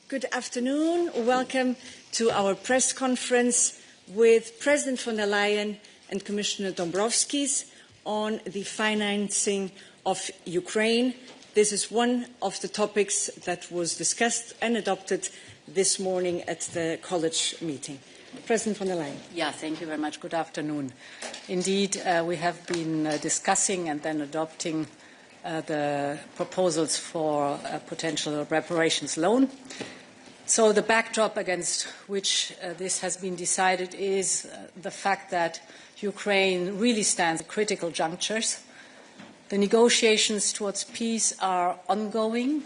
Good afternoon. Welcome to our press conference with President von der Leyen and Commissioner Dombrovskis on the financing of Ukraine. This is one of the topics that was discussed and adopted this morning at the college meeting. President von der Leyen. Yeah, thank you very much. Good afternoon. Indeed, we have been discussing and then adopting the proposals for a potential reparations loan. So the backdrop against which this has been decided is the fact that Ukraine really stands at critical junctures. The negotiations towards peace are ongoing.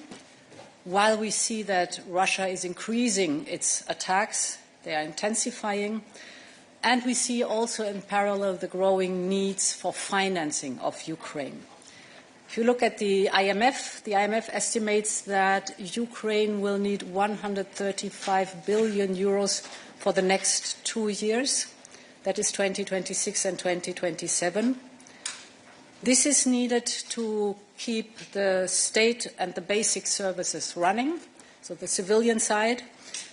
While we see that Russia is increasing its attacks, they are intensifying, and we see also in parallel the growing needs for financing of Ukraine. If you look at the IMF estimates that Ukraine will need 135 billion euros for the next 2 years. That is 2026 and 2027. This is needed to keep the state and the basic services running, so the civilian side,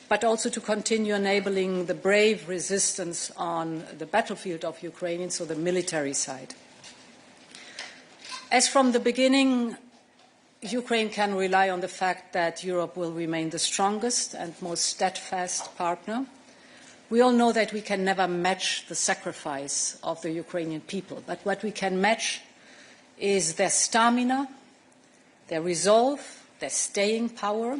but also to continue enabling the brave resistance on the battlefield of Ukraine, so the military side. As from the beginning, Ukraine can rely on the fact that Europe will remain the strongest and most steadfast partner. We all know that we can never match the sacrifice of the Ukrainian people, but what we can match is their stamina, their resolve, their staying power,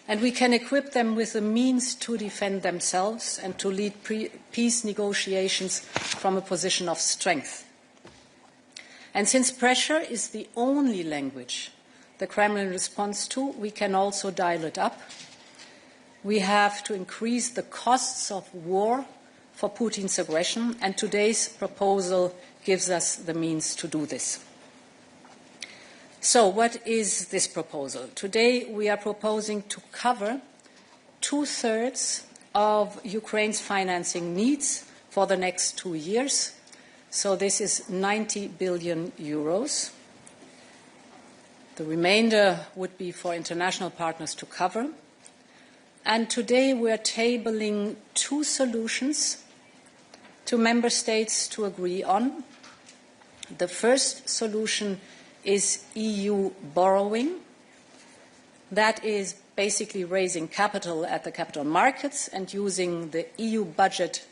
and we can equip them with the means to defend themselves and to lead peace negotiations from a position of strength. And since pressure is the only language the Kremlin responds to, we can also dial it up. We have to increase the costs of war for Putin's aggression, and today's proposal gives us the means to do this. So what is this proposal? Today we are proposing to cover 2/3 of Ukraine's financing needs for the next 2 years. So this is 90 billion euros. The remainder would be for international partners to cover. And today we are tabling 2 solutions to member states to agree on. The first solution is EU borrowing. That is basically raising capital at the capital markets and using the EU budget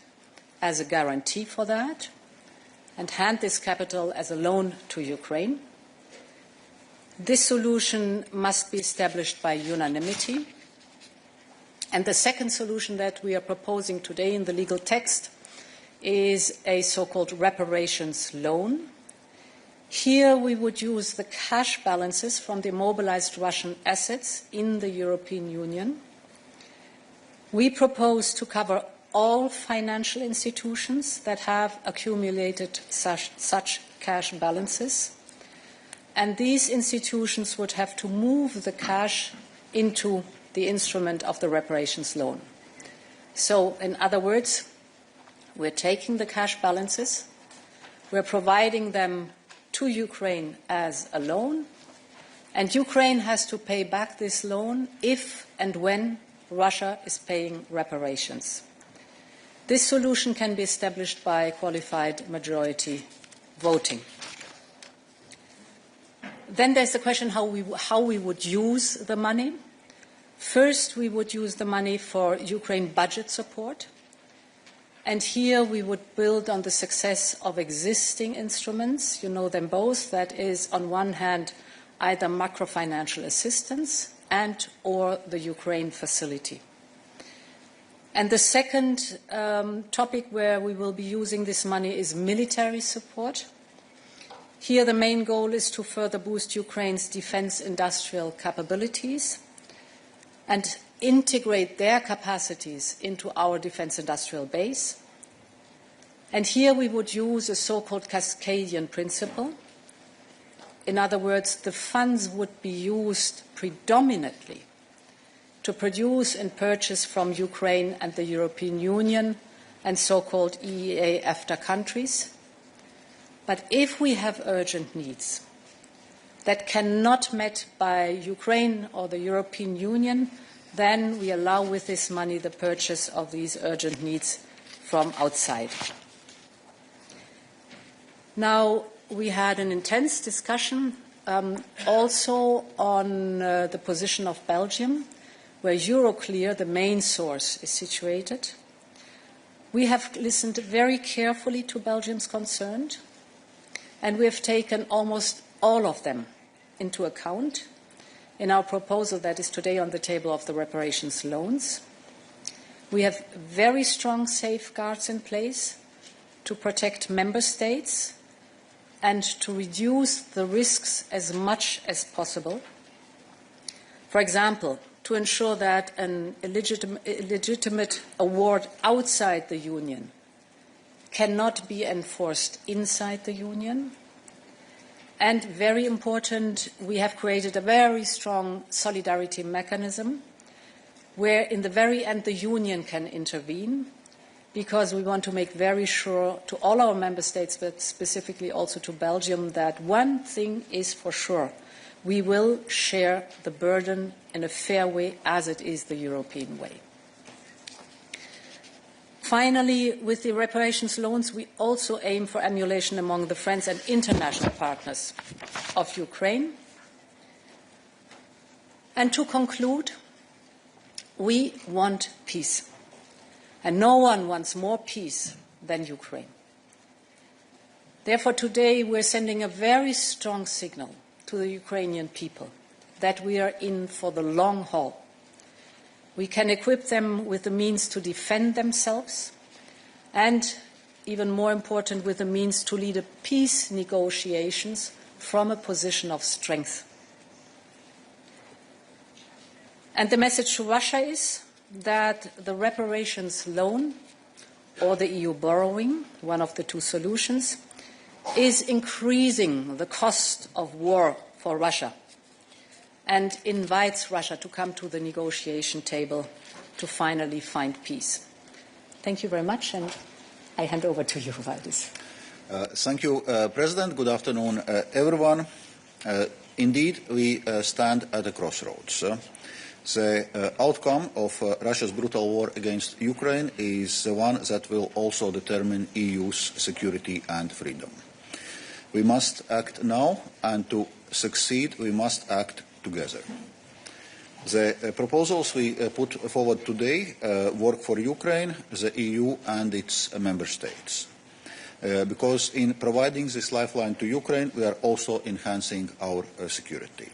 as a guarantee for that, and hand this capital as a loan to Ukraine. This solution must be established by unanimity. And the second solution that we are proposing today in the legal text is a so-called reparations loan. Here we would use the cash balances from the immobilized Russian assets in the European Union. We propose to cover all financial institutions that have accumulated such cash balances, and these institutions would have to move the cash into the instrument of the reparations loan. So, in other words, we're taking the cash balances, we're providing them to Ukraine as a loan, and Ukraine has to pay back this loan if and when Russia is paying reparations. This solution can be established by qualified majority voting. Then there's the question how we would use the money. First, we would use the money for Ukraine budget support. And here we would build on the success of existing instruments. You know them both. That is, on one hand, either macro-financial assistance and or the Ukraine facility. And the second topic where we will be using this money is military support. Here the main goal is to further boost Ukraine's defense industrial capabilities and integrate their capacities into our defense industrial base. And here we would use a so-called Cascadian principle. In other words, the funds would be used predominantly to produce and purchase from Ukraine and the European Union and so-called EEA-EFTA countries. But if we have urgent needs that cannot be met by Ukraine or the European Union, then we allow with this money the purchase of these urgent needs from outside. Now, we had an intense discussion also on the position of Belgium, where Euroclear, the main source, is situated. We have listened very carefully to Belgium's concerns, and we have taken almost all of them into account in our proposal that is today on the table of the reparations loans. We have very strong safeguards in place to protect member states and to reduce the risks as much as possible. For example, to ensure that an illegitimate award outside the Union cannot be enforced inside the Union. And very important, we have created a very strong solidarity mechanism where in the very end the Union can intervene, because we want to make very sure to all our member states, but specifically also to Belgium, that one thing is for sure: we will share the burden in a fair way, as it is the European way. Finally, with the reparations loans, we also aim for emulation among the friends and international partners of Ukraine. And to conclude, we want peace. And no one wants more peace than Ukraine. Therefore, today we're sending a very strong signal to the Ukrainian people that we are in for the long haul. We can equip them with the means to defend themselves and, even more important, with the means to lead a peace negotiations from a position of strength. And the message to Russia is that the reparations loan or the EU borrowing, one of the two solutions, is increasing the cost of war for Russia and invites Russia to come to the negotiation table to finally find peace. Thank you very much, and I hand over to you, Valdis. Thank you, President. Good afternoon, everyone. Indeed, we stand at a crossroads. The outcome of Russia's brutal war against Ukraine is the one that will also determine EU's security and freedom. We must act now, and to succeed, we must act together. The proposals we put forward today work for Ukraine, the EU and its member states. Because in providing this lifeline to Ukraine, we are also enhancing our security.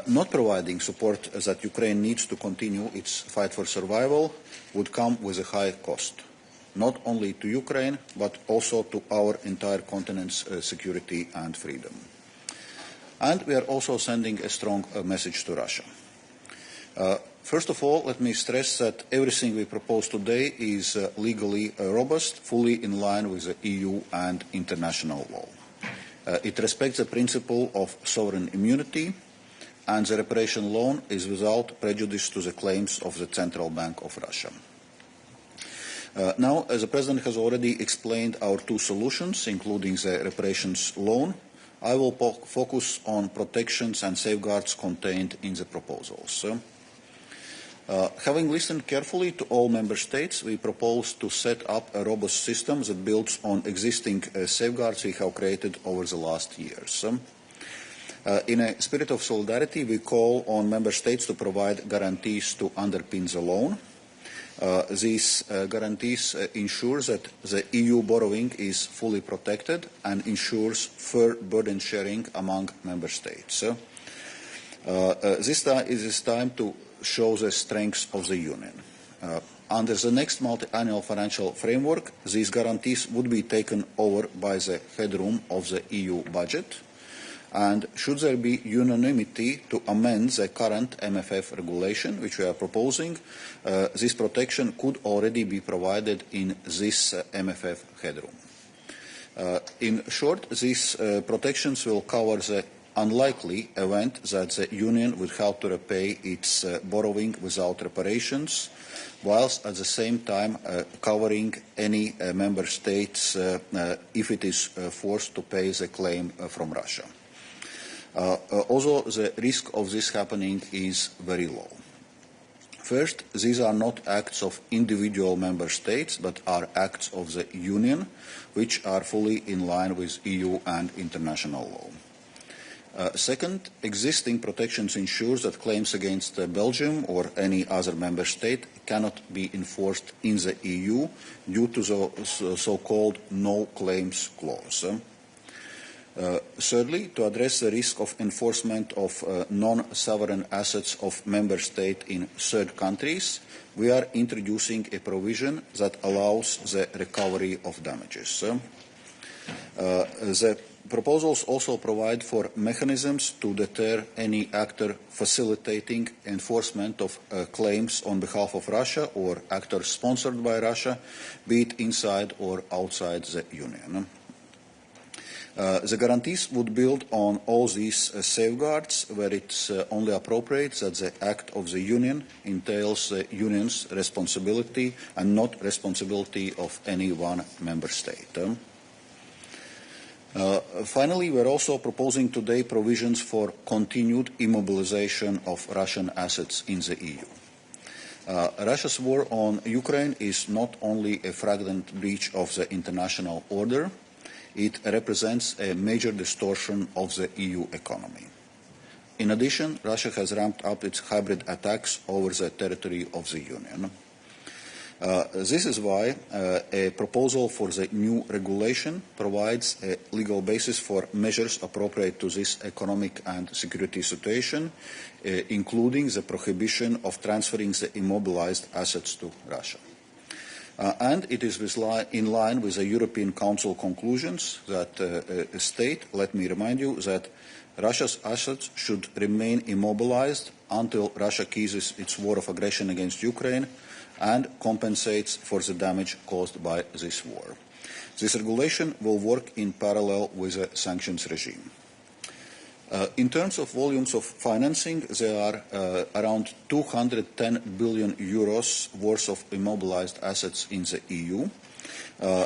Not providing support that Ukraine needs to continue its fight for survival would come with a high cost, not only to Ukraine, but also to our entire continent's security and freedom. And we are also sending a strong message to Russia. First of all, let me stress that everything we propose today is legally robust, fully in line with the EU and international law. It respects the principle of sovereign immunity, and the reparation loan is without prejudice to the claims of the Central Bank of Russia. Now, as the President has already explained our two solutions, including the reparations loan, I will focus on protections and safeguards contained in the proposals. Having listened carefully to all Member States, we propose to set up a robust system that builds on existing safeguards we have created over the last years. In a spirit of solidarity, we call on Member States to provide guarantees to underpin the loan. These guarantees ensure that the EU borrowing is fully protected and ensures fair burden sharing among Member States. This is time to show the strength of the Union. Under the next multi-annual financial framework, these guarantees would be taken over by the headroom of the EU budget. And should there be unanimity to amend the current MFF regulation, which we are proposing, this protection could already be provided in this MFF headroom. In short, these protections will cover the unlikely event that the Union would have to repay its borrowing without reparations, whilst at the same time covering any member states if it is forced to pay the claim from Russia. Although the risk of this happening is very low. First, these are not acts of individual member states, but are acts of the Union, which are fully in line with EU and international law. Second, existing protections ensure that claims against Belgium or any other member state cannot be enforced in the EU due to the so-called no claims clause. Thirdly, to address the risk of enforcement of non-sovereign assets of member states in third countries, we are introducing a provision that allows the recovery of damages. The proposals also provide for mechanisms to deter any actor facilitating enforcement of claims on behalf of Russia or actor sponsored by Russia, be it inside or outside the Union. The guarantees would build on all these safeguards, where it's only appropriate that the act of the Union entails the Union's responsibility and not responsibility of any one member state. Finally, we are also proposing today provisions for continued immobilization of Russian assets in the EU. Russia's war on Ukraine is not only a flagrant breach of the international order, it represents a major distortion of the EU economy. In addition, Russia has ramped up its hybrid attacks over the territory of the Union. This is why a proposal for the new regulation provides a legal basis for measures appropriate to this economic and security situation, including the prohibition of transferring the immobilized assets to Russia. And it is in line with the European Council conclusions that state, let me remind you, that Russia's assets should remain immobilized until Russia ceases its war of aggression against Ukraine and compensates for the damage caused by this war. This regulation will work in parallel with the sanctions regime. In terms of volumes of financing, there are around 210 billion euros worth of immobilized assets in the EU.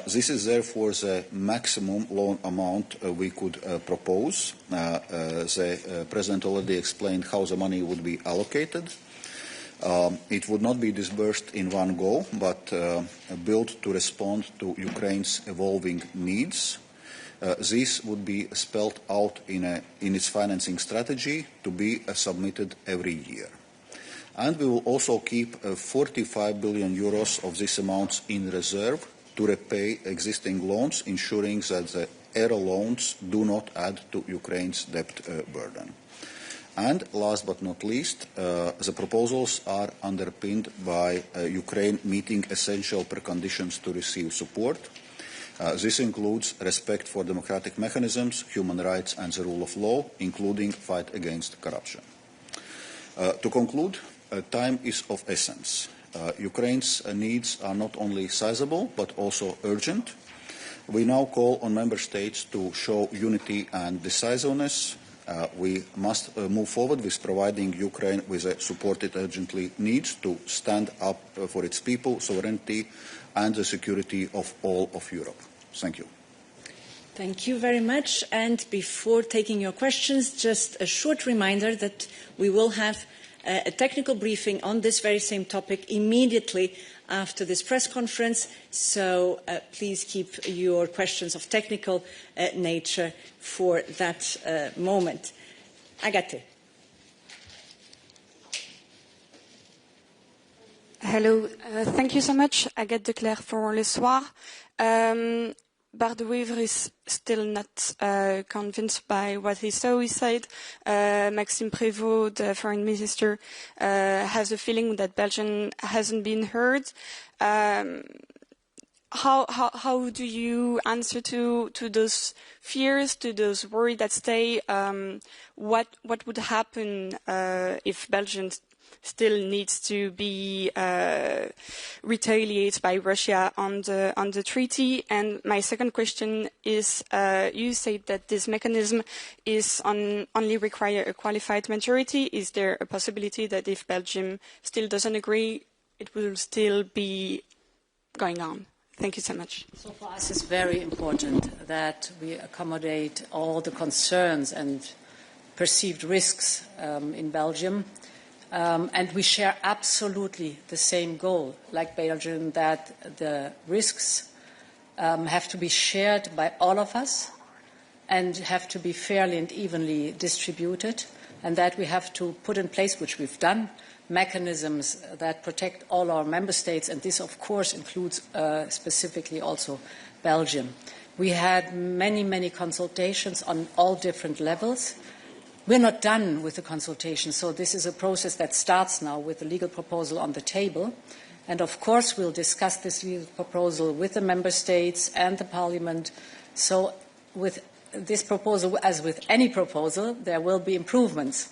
This is therefore the maximum loan amount we could propose. The President already explained how the money would be allocated. It would not be disbursed in one go, but built to respond to Ukraine's evolving needs. This would be spelled out in its financing strategy to be submitted every year. And we will also keep 45 billion euros of these amounts in reserve to repay existing loans, ensuring that the ERA loans do not add to Ukraine's debt burden. And last but not least, the proposals are underpinned by Ukraine meeting essential preconditions to receive support. This includes respect for democratic mechanisms, human rights and the rule of law, including fight against corruption. To conclude, time is of essence. Ukraine's needs are not only sizable but also urgent. We now call on member states to show unity and decisiveness. We must move forward with providing Ukraine with the support it urgently needs to stand up for its people, sovereignty and the security of all of Europe. Thank you. Thank you very much. And before taking your questions, just a short reminder that we will have a technical briefing on this very same topic immediately after this press conference. So please keep your questions of technical nature for that moment. Agathe. Hello, thank you so much. Agathe de Clercq for Le Soir. Bart de Wever is still not convinced by what he saw. He said Maxime Prévost, the foreign minister, has a feeling that Belgium hasn't been heard. How do you answer to those fears, to those worries that stay? What would happen if Belgium still needs to be retaliated by Russia on the treaty? And my second question is, you said that this mechanism is only require a qualified majority. Is there a possibility that if Belgium still doesn't agree, it will still be going on? Thank you so much. So for us it's very important that we accommodate all the concerns and perceived risks in Belgium. And we share absolutely the same goal, like Belgium, that the risks have to be shared by all of us and have to be fairly and evenly distributed, and that we have to put in place, which we've done, mechanisms that protect all our member states, and this, of course, includes specifically also Belgium. We had many, many consultations on all different levels. We're not done with the consultation, so this is a process that starts now with the legal proposal on the table. And of course, we'll discuss this legal proposal with the member states and the parliament. So with this proposal, as with any proposal, there will be improvements.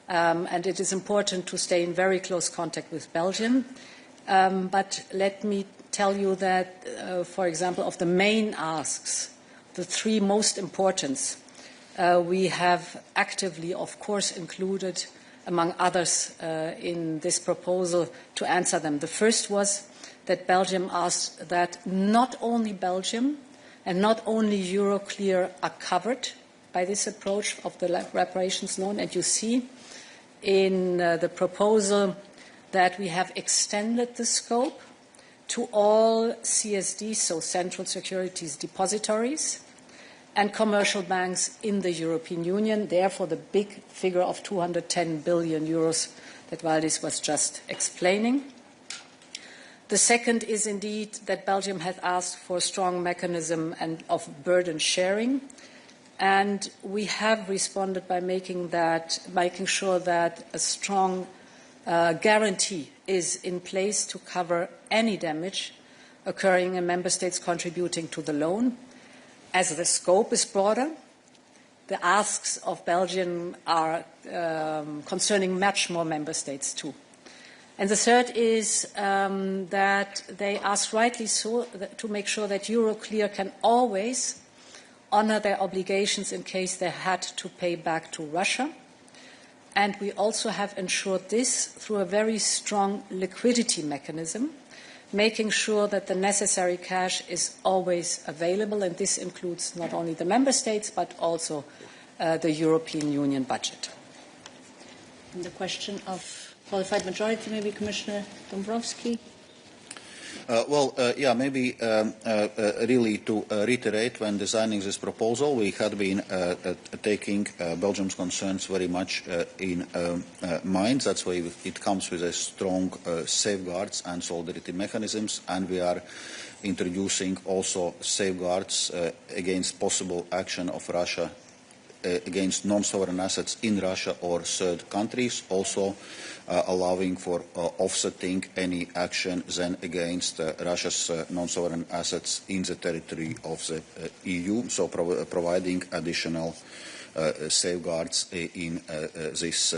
And it is important to stay in very close contact with Belgium. But let me tell you that, for example, of the main asks, the three most important, we have actively, of course, included, among others, in this proposal to answer them. The first was that Belgium asked that not only Belgium and not only Euroclear are covered by this approach of the reparations loan. And you see in the proposal that we have extended the scope to all CSDs, so central securities depositories, and commercial banks in the European Union, therefore the big figure of 210 billion euros that Valdis was just explaining. The second is indeed that Belgium has asked for a strong mechanism of burden sharing, and we have responded by making sure that a strong guarantee is in place to cover any damage occurring in member states contributing to the loan. As the scope is broader, the asks of Belgium are concerning much more member states too. And the third is that they ask rightly so to make sure that Euroclear can always honour their obligations in case they had to pay back to Russia. And we also have ensured this through a very strong liquidity mechanism, making sure that the necessary cash is always available, and this includes not only the member states but also the European Union budget. And the question of qualified majority, maybe Commissioner Dombrovskis. Maybe really to reiterate, when designing this proposal, we had been taking Belgium's concerns very much in mind. That's why it comes with a strong safeguards and solidarity mechanisms, and we are introducing also safeguards against possible action of Russia against non-sovereign assets in Russia or third countries, also allowing for offsetting any action then against Russia's non-sovereign assets in the territory of the EU, so providing additional safeguards in this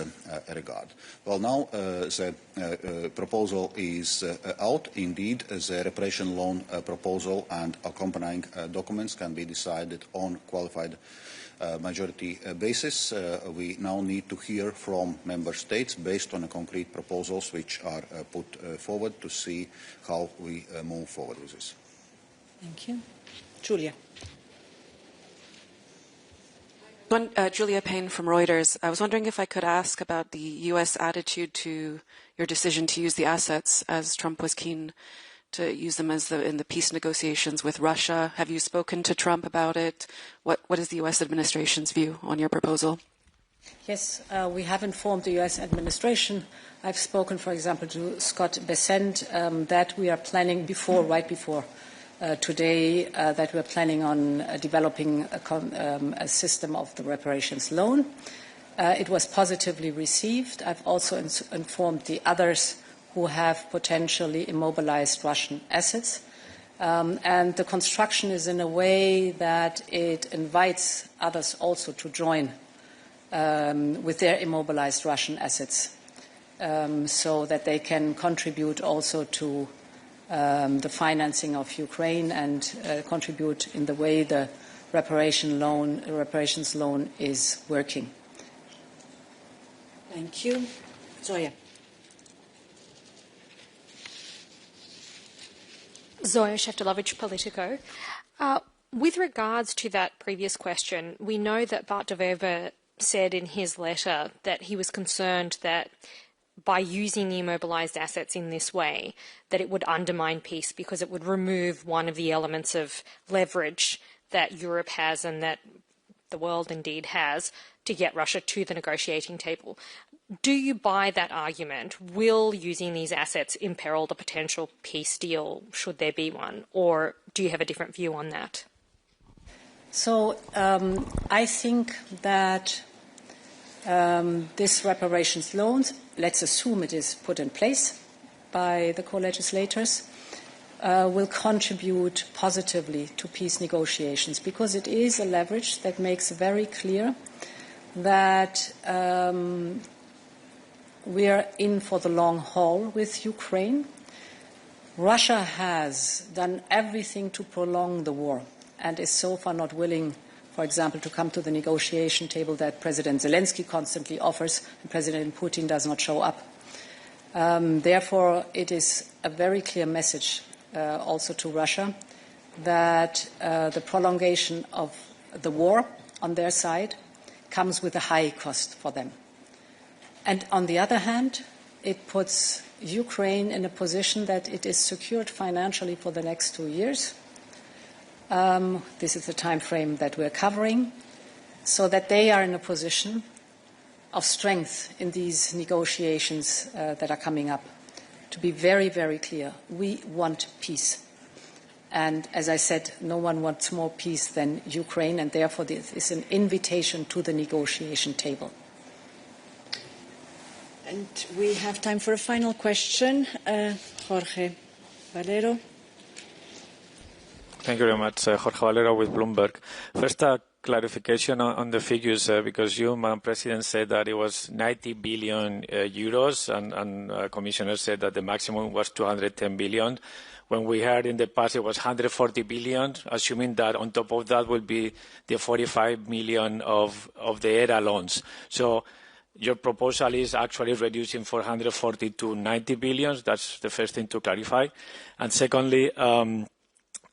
regard. Well, now the proposal is out. Indeed, the reparation loan proposal and accompanying documents can be decided on qualified majority basis. We now need to hear from member states based on the concrete proposals which are put forward to see how we move forward with this. Thank you. Julia. Julia Payne from Reuters. I was wondering if I could ask about the U.S. attitude to your decision to use the assets, as Trump was keen to use them in the peace negotiations with Russia. Have you spoken to Trump about it? What is the U.S. administration's view on your proposal? Yes, we have informed the U.S. administration. I've spoken, for example, to Scott Bessent that we are planning right before today, that we are planning on developing a system of the reparations loan. It was positively received. I've also informed the others who have potentially immobilized Russian assets. And the construction is in a way that it invites others also to join with their immobilized Russian assets, so that they can contribute also to the financing of Ukraine and contribute in the way the reparations loan is working. Thank you. Zoya. Zoya Sheftalovich, Politico. With regards to that previous question, we know that Bart de Wever said in his letter that he was concerned that by using the immobilized assets in this way, that it would undermine peace because it would remove one of the elements of leverage that Europe has and that the world indeed has to get Russia to the negotiating table. Do you buy that argument? Will using these assets imperil the potential peace deal, should there be one? Or do you have a different view on that? So I think that this reparations loans, let's assume it is put in place by the co-legislators, will contribute positively to peace negotiations, because it is a leverage that makes very clear that we are in for the long haul with Ukraine. Russia has done everything to prolong the war and is so far not willing, for example, to come to the negotiation table that President Zelensky constantly offers, and President Putin does not show up. Therefore, it is a very clear message also to Russia that the prolongation of the war on their side comes with a high cost for them. And on the other hand, it puts Ukraine in a position that it is secured financially for the next 2 years. This is the time frame that we're covering, so that they are in a position of strength in these negotiations that are coming up. To be very, very clear, we want peace. And as I said, no one wants more peace than Ukraine, and therefore this is an invitation to the negotiation table. And we have time for a final question. Jorge Valero. Thank you very much. Jorge Valero with Bloomberg. First, a clarification on the figures, because you, Madam President, said that it was 90 billion euros, and Commissioner said that the maximum was 210 billion. When we heard in the past it was 140 billion, assuming that on top of that will be the 45 million of the ERA loans. So your proposal is actually reducing 440 to 90 billion. That's the first thing to clarify. And secondly,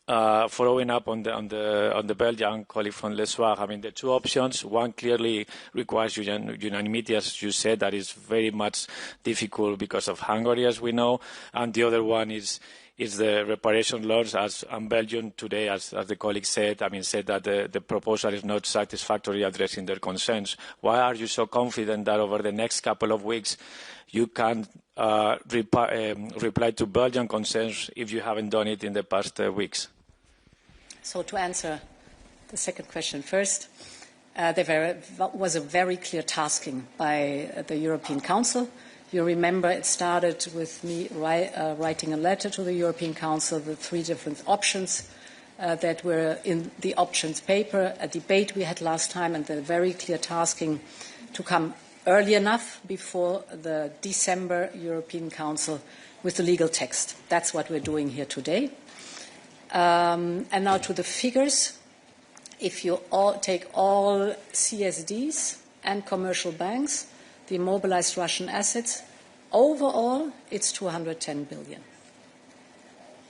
following up on the Belgian colleague from Le Soir, I mean, the two options, one clearly requires unanimity, as you said, that is very much difficult because of Hungary, as we know, and the other one is the reparation laws, and Belgium today, as the colleague said, said that the proposal is not satisfactorily addressing their concerns. Why are you so confident that over the next couple of weeks you can reply to Belgian concerns if you haven't done it in the past weeks? So to answer the second question first, there was a very clear tasking by the European Council. You remember it started with me writing a letter to the European Council, the three different options that were in the options paper, a debate we had last time, and the very clear tasking to come early enough before the December European Council with the legal text. That's what we're doing here today. And now to the figures. If you take all CSDs and commercial banks, the immobilized Russian assets, overall, it's 210 billion.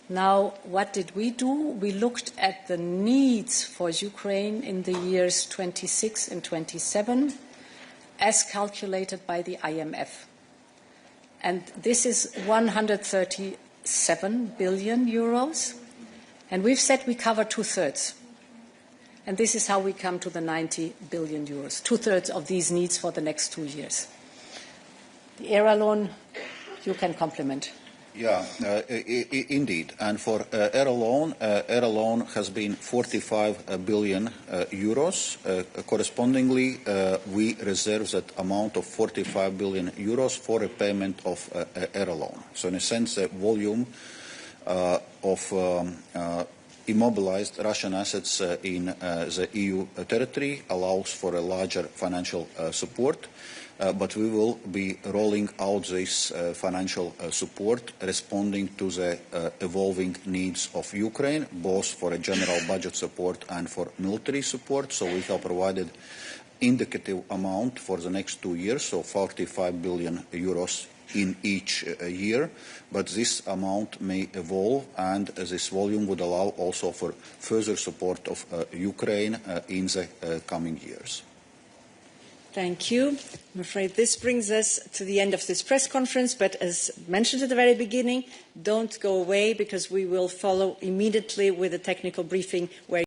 Now, what did we do? We looked at the needs for Ukraine in the years 26 and 27, as calculated by the IMF. And this is 137 billion euros. And we've said we cover 2/3. And this is how we come to the 90 billion euros, 2/3 of these needs for the next 2 years. The ERA loan, you can complement. Yeah, indeed. And for ERA loan has been 45 billion euros. Correspondingly, we reserve that amount of 45 billion euros for repayment of ERA loan. So in a sense, the volume of immobilized Russian assets in the EU territory allows for a larger financial support, but we will be rolling out this financial support responding to the evolving needs of Ukraine, both for a general budget support and for military support. So we have provided indicative amount for the next 2 years, so 45 billion euros in each year, but this amount may evolve, and this volume would allow also for further support of Ukraine in the coming years. Thank you. I'm afraid this brings us to the end of this press conference, but as mentioned at the very beginning, don't go away because we will follow immediately with a technical briefing where